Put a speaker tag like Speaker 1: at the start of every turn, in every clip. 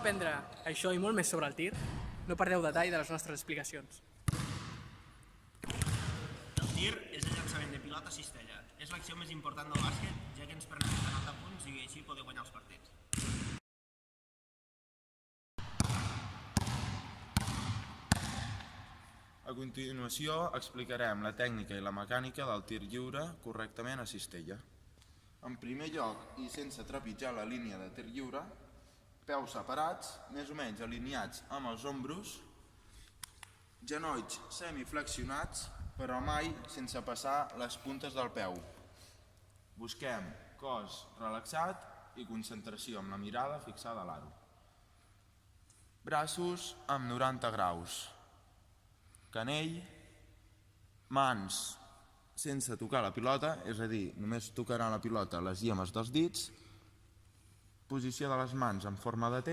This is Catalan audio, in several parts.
Speaker 1: aprendre això i molt més sobre el tir, no perdeu detall de les nostres explicacions.
Speaker 2: El tir és el llançament de pilota a cistella. És l'acció més important del bàsquet, ja que ens permet anotar punts i així poder guanyar els partits.
Speaker 3: A continuació explicarem la tècnica i la mecànica del tir lliure correctament a cistella. En primer lloc, i sense trepitjar la línia de tir lliure, peus separats, més o menys alineats amb els ombros, genolls semiflexionats, però mai sense passar les puntes del peu. Busquem cos relaxat i concentració amb la mirada fixada a l'aro. Braços amb 90 graus. Canell, mans sense tocar la pilota, és a dir, només tocaran la pilota les llemes dels dits, posició de les mans en forma de T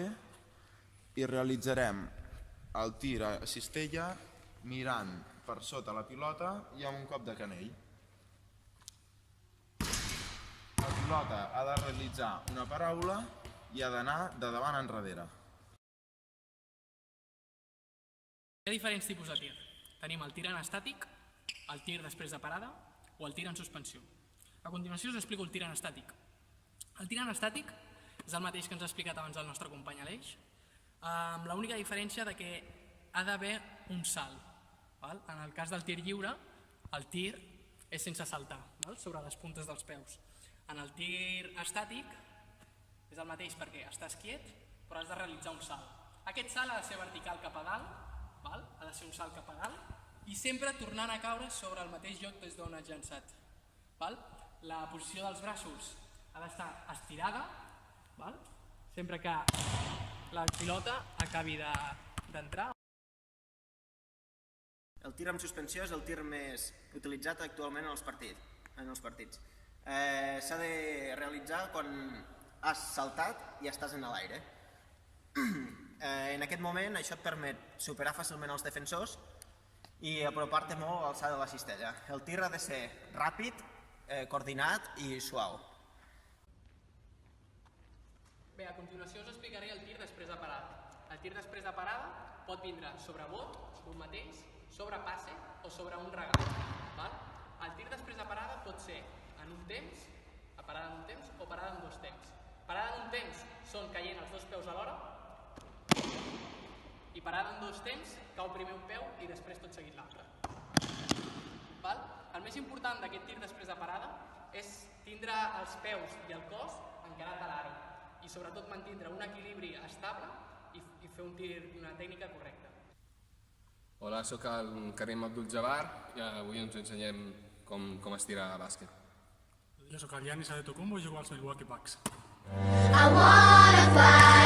Speaker 3: i realitzarem el tir a cistella mirant per sota la pilota i amb un cop de canell. La pilota ha de realitzar una paraula i ha d'anar de davant enrere.
Speaker 1: Hi ha diferents tipus de tir. Tenim el tir en estàtic, el tir després de parada o el tir en suspensió. A continuació us explico el tir en estàtic. El tir en estàtic és el mateix que ens ha explicat abans el nostre company Aleix, amb l'única diferència que ha d'haver un salt. En el cas del tir lliure, el tir és sense saltar, sobre les puntes dels peus. En el tir estàtic és el mateix perquè estàs quiet, però has de realitzar un salt. Aquest salt ha de ser vertical cap a dalt, ha de ser un salt cap a dalt, i sempre tornant a caure sobre el mateix lloc des d'on has llançat. La posició dels braços ha d'estar estirada, sempre que la pilota acabi d'entrar.
Speaker 2: El tir amb suspensió és el tir més utilitzat actualment en els partits. S'ha de realitzar quan has saltat i estàs en l'aire. En aquest moment això et permet superar fàcilment els defensors i apropar-te molt a l'alçada de la cistella. El tir ha de ser ràpid, coordinat i suau.
Speaker 1: Bé, a continuació us explicaré el tir després de parada. El tir després de parada pot vindre sobre bot, un mateix, sobre passe o sobre un regal. El tir després de parada pot ser en un temps, parada en un temps o parada en dos temps. Parada en un temps són caient els dos peus alhora i parada en dos temps cau primer un peu i després tot seguit l'altre. El més important d'aquest tir després de parada és tindre els peus i el cos encarat a l'aro i sobretot mantindre un equilibri estable i fer una tècnica correcta.
Speaker 4: Hola, soc el Karim Abdul-Jabbar i avui ens ensenyem com es tira a bàsquet.
Speaker 5: Jo sóc el Giannis Antetokounmpo i jugo als Milwaukee Bucks.
Speaker 6: I wanna fly